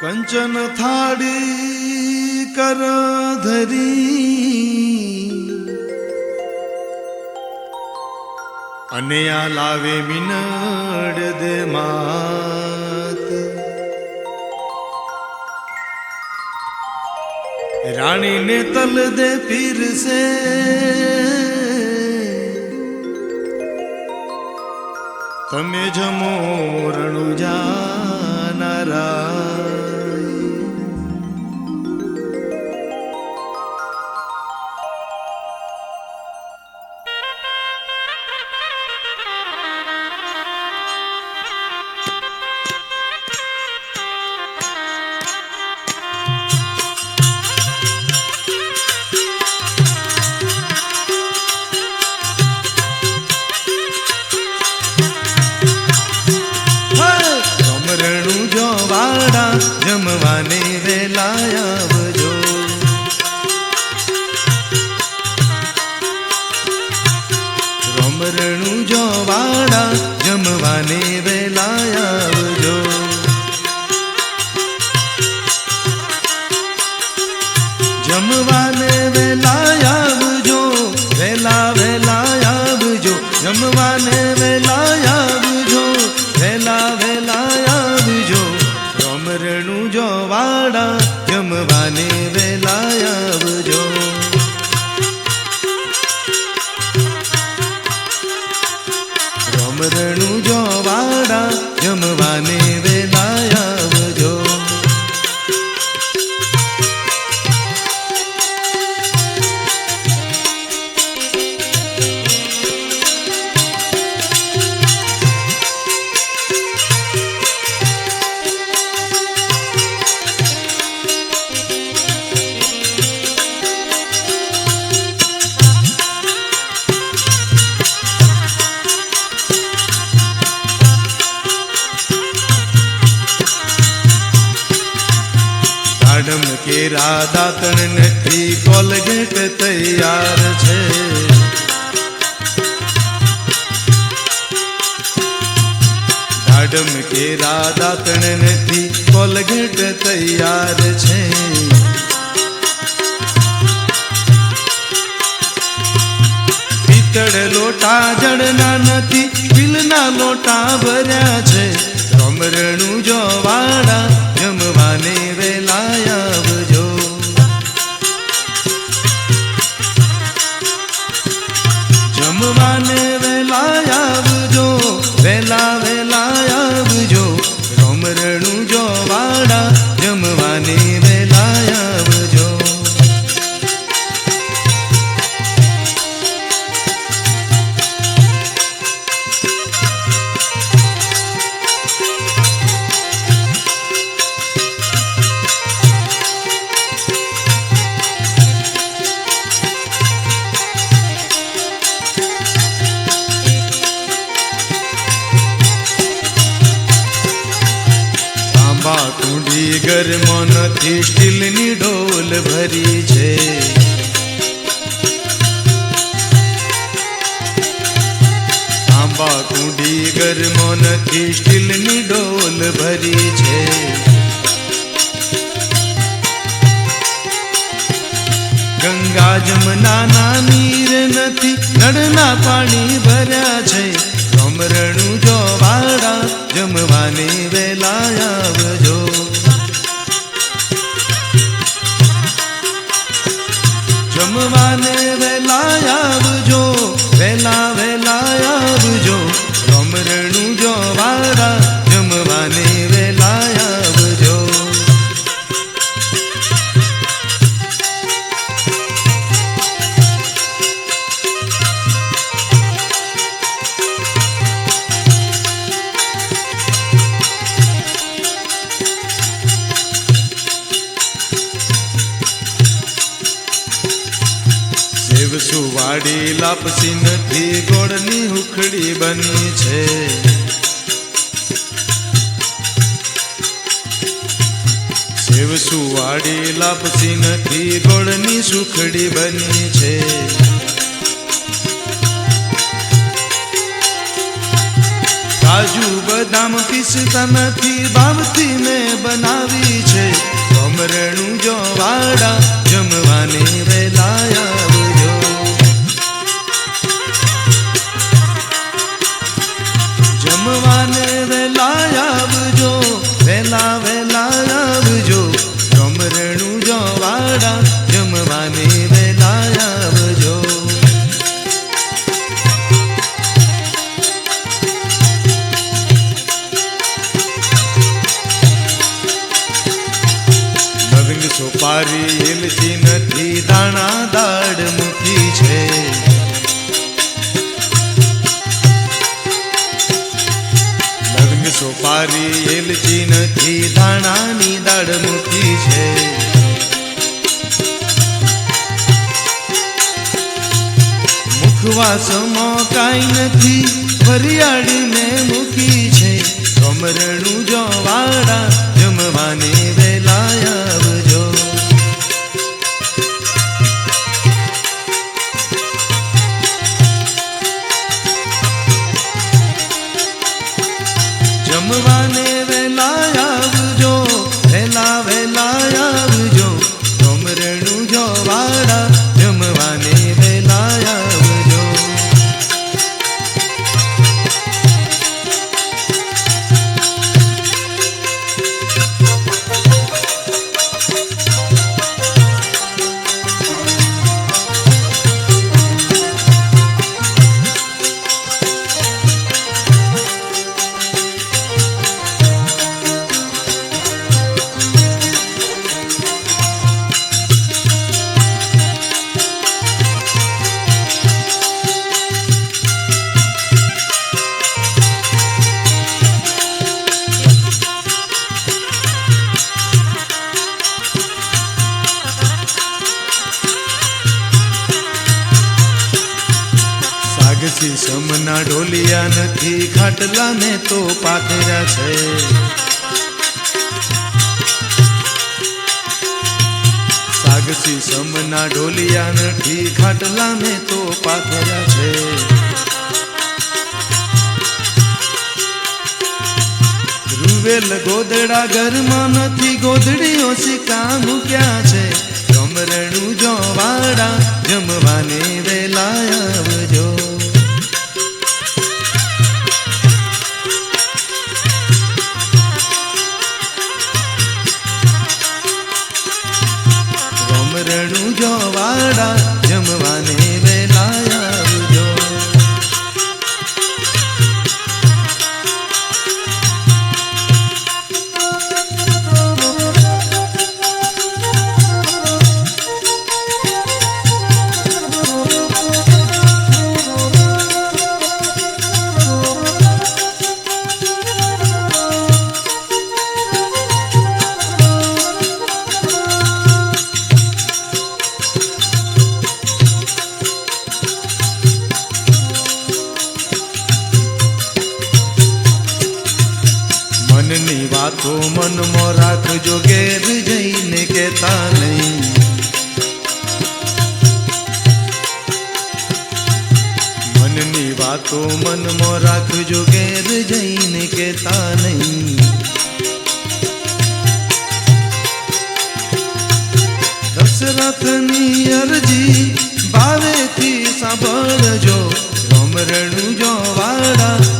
કંચન થાળી કર ધરી અને આ લાવે મિનડ દે માત રાણી ને તલ દે પીરસે તમે જમો રણુજા નારા જમવાને વેલા આવજો રમરણું જો વાડા જમવાને વેલા આવજો જમવાને વેલા આવજો વેલા વેલા આવજો જમવાને વેલા આવજો વેલા વેલા આવજો રમરણું જો વાડા જમવાને વેલા આવજો રમરણું જો વાડા જમવાને વેલા આવજો મેડમ કેરા દાંતણ નથી કોલગેટ તૈયાર છે મેડમ કેરા દાંતણ નથી કોલગેટ તૈયાર છે પિત્તળ લોટા જડના નથી સ્ટીલના લોટા ભર્યા છે રમરણું જો વાડા જમવાને વેલા આવજો જમવાને વેલા આવજો વેલા વેલા આવજો રમરણું જો વાડા જમવાને વેલા આવજો કુંડી ગરમો નથી સ્ટીલની ડોલ ભરી છે તાંબા કુંડી ગરમો નથી સ્ટીલની ડોલ ભરી છે ગંગા જમનાના નીર નથી નળના પાણી ભર્યા છે રમરણું જો વાડા જમવાને વેલા આવજો જમવાને વેલા આવજો વેલા વેલા આવજો રમરણું જો વાડા જમવાને વેલા આવજો સુવાડી લાપસી નથી ગોળની ઉખડી બની છે સેવ સુવાડી લાપસી નથી ગોળની સુખડી બની છે કાજુ બદામ પિસ્તા નથી ભાવથી મેં બનાવી છે ભમરણું જો વાડા જમવાને વેલા આવજો જમવાને વેલા આવજો વેલા વેલા આવજો ભમરણું જો વાડા જમવાને વેલા આવજો સોપારી એલચી નથી દાણા દાળ મૂકી છે લવિંગ સોપારી એલચી નથી દાણાની દાળ મૂકી છે મુખવાસમાં કાંઈ નથી વરિયાળીને મૂકી છે ભમરણું જો વાડા જમવાને વેલા આવજો જમવાને વેલા આવજો વેલા વેલા આવજો ભમરણું જો વાડા જમવાને વેલા આવજો સમના ઢોલિયા નથી ખાટલા મેં તો પાથર્યા છે સાગસી સમના ઢોલિયા નથી ખાટલા મેં તો પાથર્યા છે રૂવેલ ગોદડા ઘરમાં નથી ગોદડીઓ સિક્કા મૂક્યા છે ભમરણું જો વાડા જમવાને વેલા આવજો ભમરણું જો વાડા જમવાને વેલા આવજો મનની વાતો મનમાં રાખજો ઘેર જઈને કહેતા નહીં મનની વાતો મનમાં રાખજો ઘેર જઈને કહેતા નહીં દશરથની અરજી ભાવેથી સાંભળજો ભમરણું જો વાડા